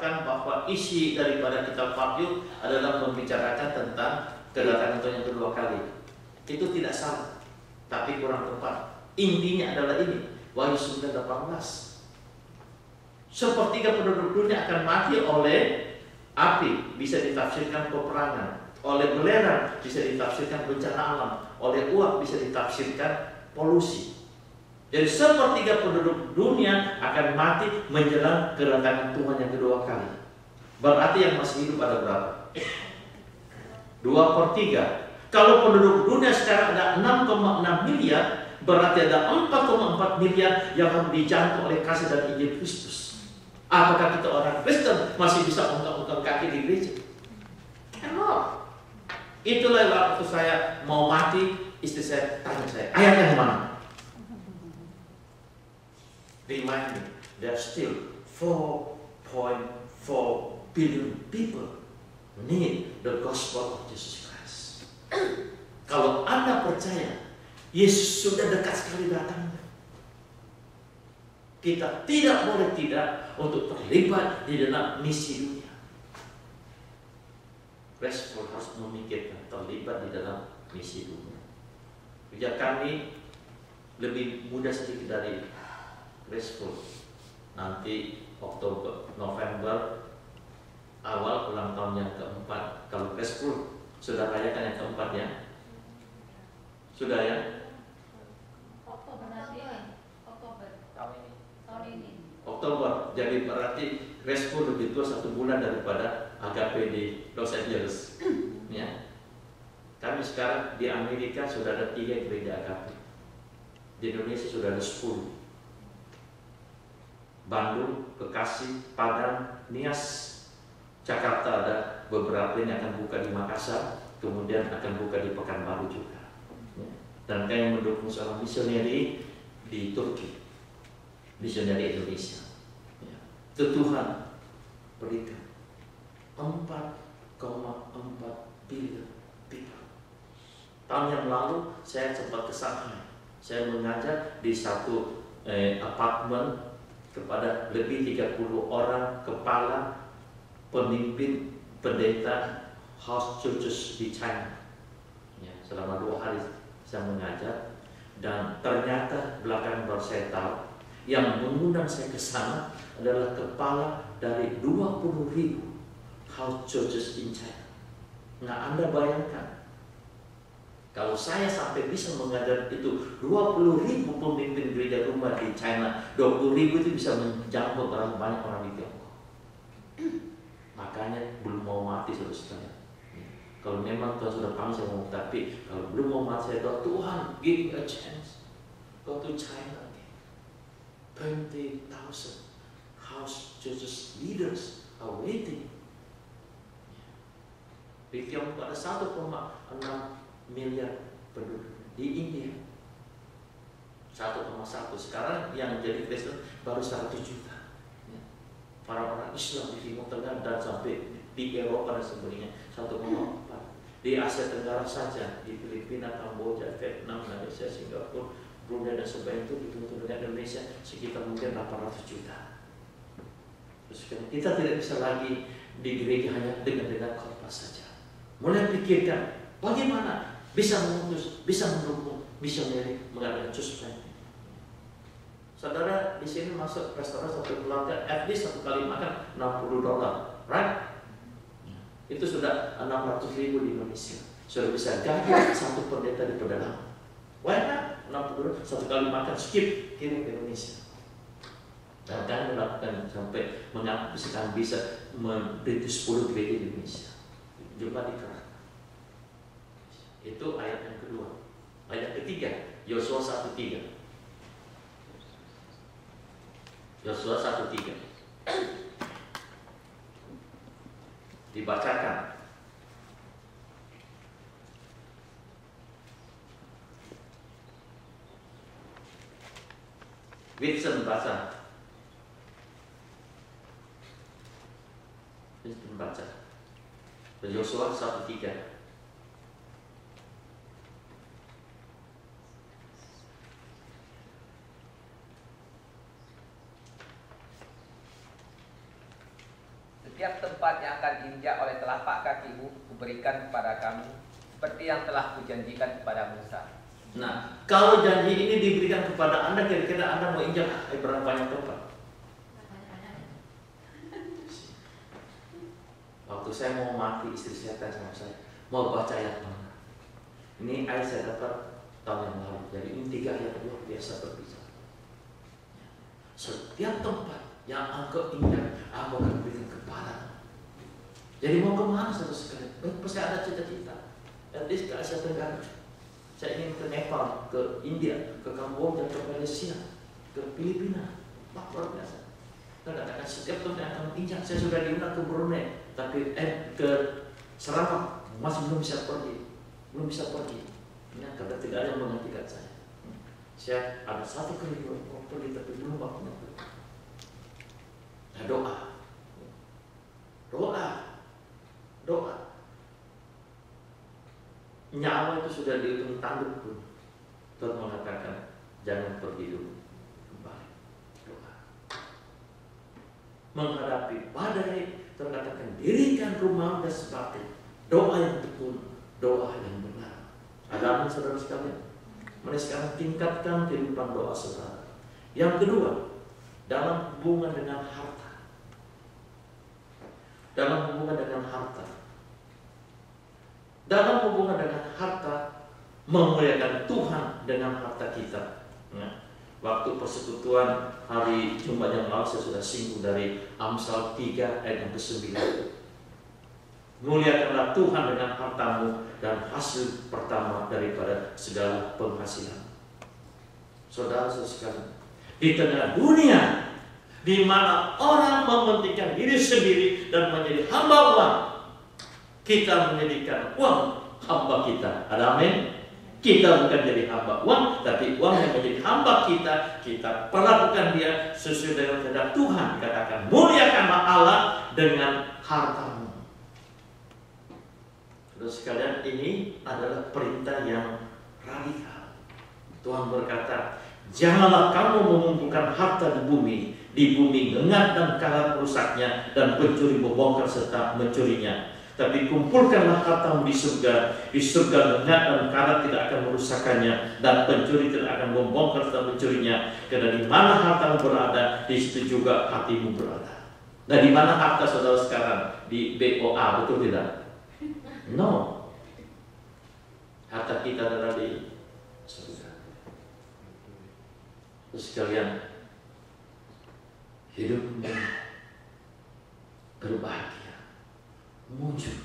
bahwa isi daripada kitab Wahyu adalah membicarakan tentang kedatangan Tuhan yang kedua kali. Itu tidak salah, tapi kurang tepat. Intinya adalah ini, Wahyu 9:18. Sepertiga penduduk dunia akan mati oleh api, bisa ditafsirkan peperangan. Oleh belerang bisa ditafsirkan bencana alam. Oleh uap bisa ditafsirkan polusi. Jadi sepertiga penduduk dunia akan mati menjelang kedatangan Tuhan yang kedua kali. Berarti yang masih hidup ada berapa? 2/3. Kalau penduduk dunia sekarang ada 6,6 miliar, berarti ada 4,4 miliar yang harus dijangkau oleh kasih dan Injil Kristus. Apakah kita orang Kristen masih bisa ungkap-ungkap kaki di gereja? Hello. Itulah waktu saya mau mati, istri saya tanya saya, ayatnya mana? Remind me, there are still 4.4 billion people need the gospel of Jesus Christ. Kalau Anda percaya Yesus sudah dekat sekali datangnya, kita tidak boleh tidak untuk terlibat di dalam misi dunia. Graceful harus memikirkan terlibat di dalam misi dunia. Kerja kami lebih mudah sedikit dari Graceful. Nanti Oktober, November awal ulang tahun yang keempat. Kalau Graceful sudah rayakan yang keempat ya? Sudah ya? Oktober nanti. Oktober tahun ini. Oktober. Jadi berarti Graceful lebih tua 1 bulan daripada Agape di Los Angeles. Ya. Kami sekarang di Amerika sudah ada 3 gereja Agape. Di Indonesia sudah ada 10. Bandung, Bekasi, Padang, Nias, Jakarta ada beberapa yang akan buka di Makassar, kemudian akan buka di Pekanbaru juga. Ya. Dan kami mendukung seorang misioneri di Turki, misioneri Indonesia. Ya. Itu Tuhan berikan 4,4 billion people. Tahun yang lalu saya sempat ke Shanghai. Saya mengajar di satu apartemen kepada lebih 30 orang kepala pemimpin pendeta house churches di China. Ya, selama 2 hari saya mengajar, dan ternyata belakangan baru saya tahu yang mengundang saya ke sana adalah kepala dari 20.000 house churches in China. Nah, Anda bayangkan, kalau saya sampai bisa mengajar itu 20.000 pemimpin gereja rumah di China, 20.000 itu bisa menjangkau berapa banyak orang di Tiongkok. Makanya belum mau mati saudara. Kalau memang Tuhan sudah panggil saya mau, tapi kalau belum mau mati saya doa, Tuhan give me a chance, go to China again. 20,000 house churches leaders are waiting. Di Tiongkok ada 1,6 miliar penduduk. Di India 1,1. Sekarang yang jadi Kristen baru 100 juta. Para orang Islam di Timur Tengah dan sampai di Eropa dan sebagainya 1,4. Di Asia Tenggara saja, di Filipina, Kamboja, Vietnam, Malaysia, Singapura, Brunei dan sebagainya, itu dihitung dengan Indonesia sekitar mungkin 800 juta. Terus kita tidak bisa lagi di gereja hanya dengan khotbah saja. Mulai pikirkan bagaimana bisa mengutus, bisa mendukung misioneri mengadakan church planting. Saudara di sini masuk restoran satu keluarga, at least satu kali makan $60, right? Itu sudah 600.000 di Indonesia. Sudah bisa gaji satu pendeta di pedalaman. Why not? $60 satu kali makan, skip, kirim ke Indonesia. Dan kami melakukan sampai mengaku bisa mendirikan 10 gereja di Indonesia. Jumlah dikerahkan. Itu ayat yang kedua. Ayat ketiga, Yosua 1:3. Yosua 1:3. Dibacakan. Wilson baca. Wilson baca. Yosua 1:3. setiap tempat yang akan diinjak oleh telapak kakimu, kuberikan kepada kamu, seperti yang telah kujanjikan kepada Musa. Nah, kalau janji ini diberikan kepada Anda, kira-kira Anda mau injak berapa banyak tempat? Waktu saya mau mati, istri saya tanya sama saya, mau baca ayat mana? Ini ayat saya dapat tahun yang lalu. Jadi ini 3 ayat luar biasa berbicara. Setiap tempat yang engkau injak, aku akan berikan kepada. Jadi mau kemana satu sekali? Pasti ada cita-cita. Di Asia Tenggara. Saya ingin ke Nepal, ke India, ke Kamboja, ke Malaysia, ke Filipina. Luar biasa. Saya katakan setiap tempat yang akan injak. Saya sudah diundang ke Brunei, tapi ke Sarawak masih belum bisa pergi. Ya, karena tidak ada yang menghentikan saya. Saya ada satu kerinduan mau pergi, tapi belum waktunya pergi. Nah, doa. Nyawa itu sudah di ujung tanduk pun Tuhan mengatakan jangan pergi dulu, kembali. Doa. Menghadapi badai, Tuhan katakan dirikan rumah dan sebagainya. Doa yang betul, doa yang benar. Ada apa saudara sekalian? Mari sekarang tingkatkan kehidupan doa saudara. Yang kedua, dalam hubungan dengan harta. Dalam hubungan dengan harta, memuliakan Tuhan dengan harta kita. Nah, waktu persekutuan hari Jumat yang lalu saya sudah singgung dari Amsal 3 ayat yang ke-9. Muliakanlah Tuhan dengan hartamu dan hasil pertama daripada segala penghasilan. Saudara sekalian, di tengah dunia di mana orang mementingkan diri sendiri dan menjadi hamba uang, kita menjadikan uang hamba kita. Ada amin? Kita bukan jadi hamba uang, tapi uang yang menjadi hamba kita. Kita perlakukan dia sesuai dengan kehendak Tuhan. Dikatakan muliakanlah Allah dengan hartamu. Terus sekalian, ini adalah perintah yang radikal. Tuhan berkata, janganlah kamu mengumpulkan harta di bumi ngengat dan karat rusaknya, dan pencuri membongkar serta mencurinya. Tapi kumpulkanlah hartamu di surga ngengat dan karat tidak akan merusakkannya, dan pencuri tidak akan membongkar serta mencurinya. Karena di mana hartamu berada, di situ juga hatimu berada. Nah, di mana harta saudara sekarang? Di BOA, betul tidak? No, harta kita adalah di surga. Terus sekalian, hidup berbahagia muncul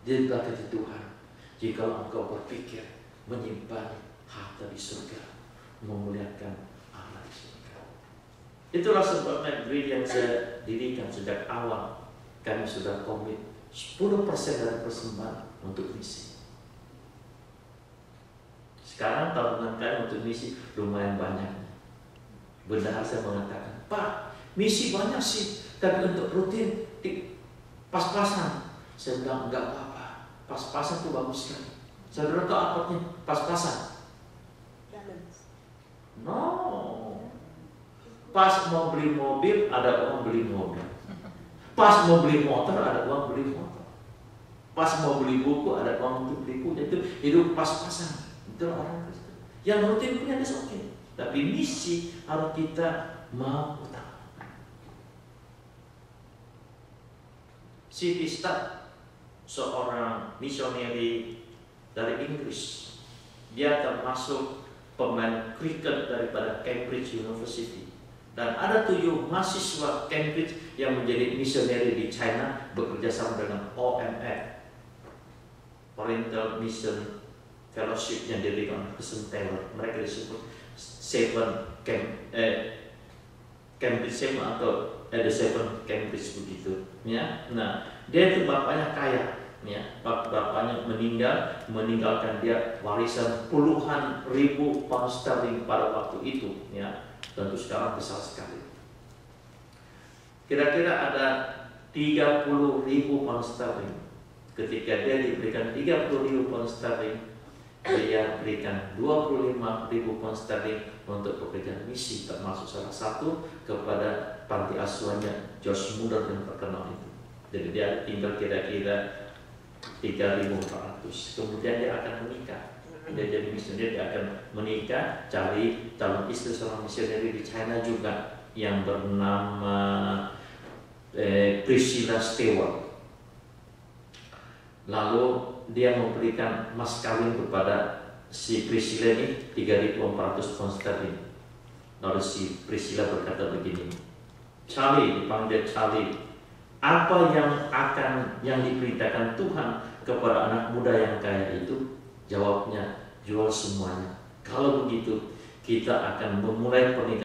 di berkati Tuhan jika engkau berpikir menyimpan harta di surga, memuliakan Allah di surga. Itulah sebabnya gereja yang saya dirikan sejak awal. Kami sudah komit 10% dari persembahan untuk misi. Sekarang tabungan kami untuk misi lumayan banyak. Bendahara saya mengatakan, Pak, misi banyak sih, tapi untuk rutin pas-pasan. Saya bilang enggak apa-apa, pas-pasan itu bagus sekali. Saudara tahu artinya pas-pasan? No. Pas mau beli mobil ada uang beli mobil. Pas mau beli motor ada uang beli motor. Pas mau beli buku ada uang untuk beli buku. Itu hidup pas-pasan. Itu orang Kristen. Yang rutin punya itu oke. Tapi misi harus kita mau utamakan. C.T. Studd, seorang misioneri dari Inggris, dia termasuk pemain kriket daripada Cambridge University. Dan ada 7 mahasiswa Cambridge yang menjadi misioneri di China bekerja sama dengan OMF, Oriental Mission Fellowship, yang didirikan oleh Hudson Taylor. Mereka disebut Cambridge 7 atau The 7 Cambridge begitu. Ya, nah dia itu bapaknya kaya. Ya, bapaknya meninggalkan dia warisan puluhan ribu pound sterling pada waktu itu. Ya. Tentu sekarang besar sekali. Kira-kira ada 30.000 pound sterling. Ketika dia diberikan 30.000 pound sterling, dia berikan 25.000 pound sterling untuk pekerjaan misi, termasuk salah satu kepada panti asuhannya George Muller yang terkenal itu. Jadi dia tinggal kira-kira 3.400. Kemudian dia akan menikah. Dia jadi misioner, dia akan menikah, cari calon istri seorang misioner di China juga yang bernama Priscilla Stewart. Lalu dia memberikan mas kawin kepada si Priscilla ini 3.400 pound sterling. Lalu si Priscilla berkata begini, Charlie, dipanggil Charlie, apa yang diberitakan Tuhan kepada anak muda yang kaya itu? Jawabnya, jual semuanya. Kalau begitu, kita akan memulai pernikahan